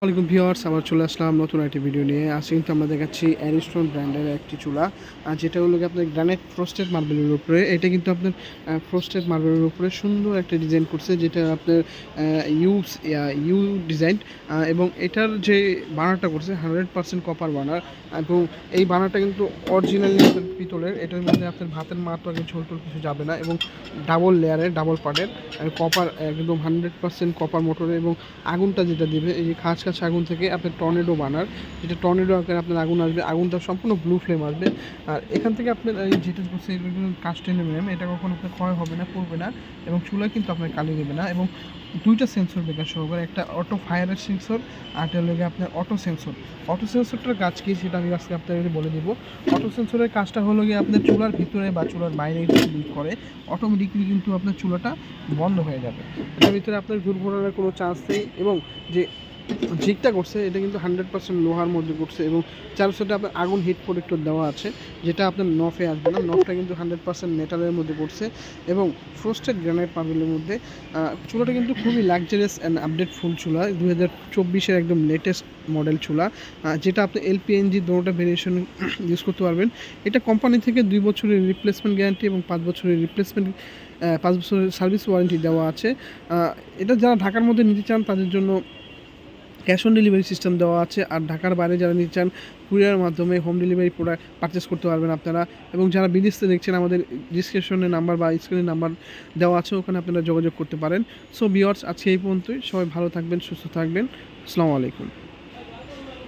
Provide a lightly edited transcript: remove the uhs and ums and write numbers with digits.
আসসালামু ভিউয়ার্স, আবার চলে আসলাম নতুন একটি ভিডিও নিয়ে। আজকে কিন্তু আমরা দেখাচ্ছি অ্যারিস্টন ব্র্যান্ডের একটি চুলা, যেটা হলো গিয়ে আপনার গ্রানাইট ফ্রস্টেড মার্বেলের উপরে। এটা কিন্তু আপনার ফ্রস্টেড মার্বেলের উপরে সুন্দর একটা ডিজাইন করছে, যেটা আপনার ইউ ডিজাইন। এবং এটার যে বানারটা করছে 100% কপার বানার, এবং এই বানারটা কিন্তু অরিজিনালি আপনার পিতলের। এটার মধ্যে আপনার ভাতের মাত্র আগে ঝোল টোল কিছু যাবে না, এবং ডাবল লেয়ারের ডাবল পার্টের কপার, একদম 100% কপার মোটরে। এবং আগুনটা যেটা দিবে, এই যে খাঁজ আগুন থেকে আপনার টর্নেডো বানার, যেটা টর্নেডো আকারে আপনার আগুন আসবে, আগুনটা সম্পূর্ণ ব্লু ফ্লেম আসবে। আর এখান থেকে আপনার এই যেটা করছে কাস্ট অ্যালুমিনিয়াম, এটা কখনো আপনার ক্ষয় হবে না, পড়বে না, এবং চুলায় কিন্তু আপনার কালি দেবে না। এবং দুইটা সেন্সর বেকার সহকারে, একটা অটো ফায়ারের সেন্সর, আর একটা হলো আপনার অটো সেন্সর। অটো সেন্সরটার কাজ কী সেটা আমি আজকে আপনাদের বলে দিব। অটো সেন্সরের কাজটা হলো গিয়ে আপনার চুলার ভিতরে বা চুলার বাইরে লিক করে অটোমেটিকলি কিন্তু আপনার চুলাটা বন্ধ হয়ে যাবে। এটার ভিতরে আপনার দুর্ঘটনার কোনো চান্স নেই। এবং যে জিগটা করছে এটা কিন্তু 100% লোহার মধ্যে করছে, এবং চারোর সাথে আপনার আগুন হিট প্রোটেক্টর দেওয়া আছে, যেটা আপনার নফে আসবে না। নফটা কিন্তু 100% মেটালের মধ্যে করছে, এবং ফ্রস্টেড গ্রানাইট মার্বেলের মধ্যে। চুলাটা কিন্তু খুবই লাক্সারিয়াস অ্যান্ড আপডেট ফুল চুলা, 2024-এর একদম লেটেস্ট মডেল চুলা, যেটা আপনি এলপিএনজি দুটোটা ভেরিয়েশন ইউজ করতে পারবেন। এটা কোম্পানি থেকে 2 বছরের রিপ্লেসমেন্ট গ্যারান্টি এবং 5 বছরের 5 বছরের সার্ভিস ওয়ারেন্টি দেওয়া আছে। এটা যারা ঢাকার মধ্যে নিতে চান তাদের জন্য ক্যাশ অন ডেলিভারি সিস্টেম দেওয়া আছে। আর ঢাকার বাইরে যারা নিতে চান, কুরিয়ার মাধ্যমে হোম ডেলিভারি প্রোডাক্ট পারচেস করতে পারবেন আপনারা। এবং যারা বিদেশ থেকে দেখছেন, আমাদের ডিসক্রিপশনে নাম্বার বা স্ক্রিনে নাম্বার দেওয়া আছে, ওখানে আপনারা যোগাযোগ করতে পারেন। সো ভিউয়ার্স, আজকে এই পর্যন্তই। সবাই ভালো থাকবেন, সুস্থ থাকবেন। আসসালামু আলাইকুম।